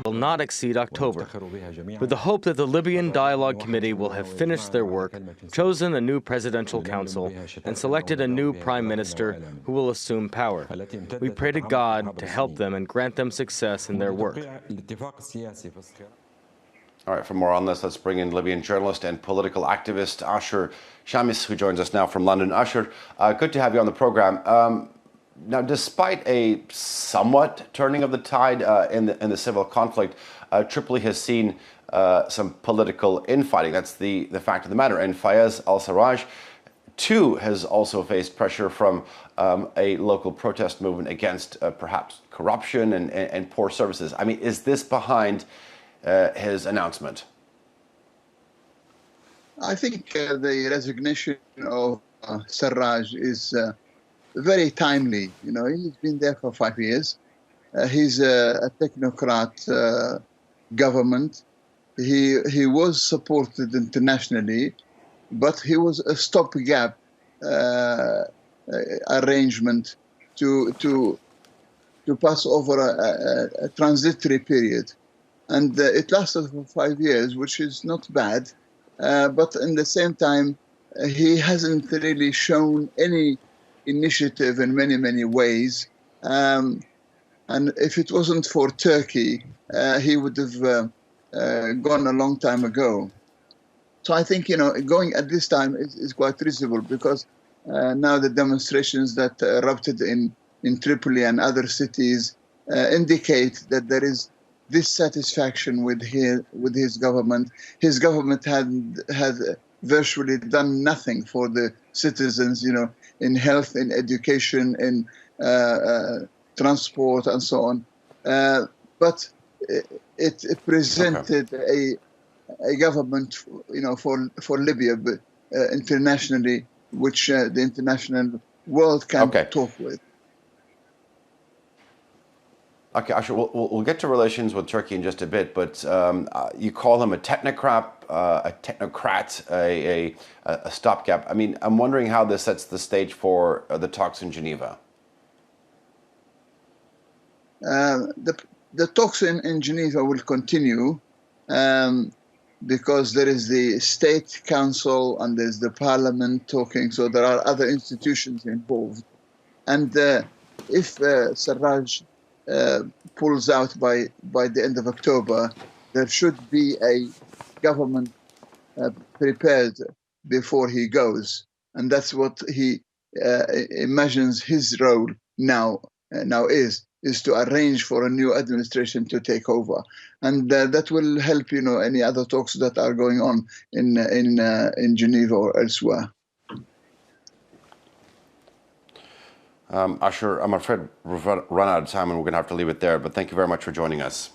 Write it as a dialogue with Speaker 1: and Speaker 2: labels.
Speaker 1: will not exceed October, with the hope that the Libyan Dialogue Committee will have finished their work, chosen a new presidential council, and selected a new prime minister who will assume power. We pray to God to help them and grant them success in their work.
Speaker 2: All right, for more on this, let's bring in Libyan journalist and political activist Ashur Shamis, who joins us now from London. Ashur, good to have you on the program. Now, despite a somewhat turning of the tide in the civil conflict, Tripoli has seen some political infighting. That's the fact of the matter. And Fayez Al-sarraj, too, has also faced pressure from a local protest movement against perhaps corruption and poor services. I mean, is this behind his announcement?
Speaker 3: I think the resignation of Sarraj is very timely. You know, he's been there for 5 years. He's a technocrat government. He was supported internationally, but he was a stopgap arrangement to pass over a transitory period. And it lasted for 5 years, which is not bad. But in the same time, he hasn't really shown any initiative in many ways. And if it wasn't for Turkey, he would have gone a long time ago. So I think, you know, going at this time is quite reasonable, because now the demonstrations that erupted in Tripoli and other cities indicate that there is dissatisfaction with his government. His government had virtually done nothing for the citizens, you know, in health, in education, in transport, and so on. But it presented a government, you know, for Libya, but internationally, which the international world can talk with.
Speaker 2: Okay, Ashur, we'll get to relations with Turkey in just a bit, but you call him a technocrat, a stopgap. I mean, I'm wondering how this sets the stage for the talks in Geneva.
Speaker 3: The talks in Geneva will continue because there is the State Council and there's the Parliament talking, so there are other institutions involved. And if Sarraj pulls out by the end of October, there should be a government prepared before he goes, and that's what he imagines his role now is to arrange for a new administration to take over, and that will help, you know, any other talks that are going on in Geneva or elsewhere.
Speaker 2: Ashur, I'm afraid we've run out of time and we're going to have to leave it there, but thank you very much for joining us.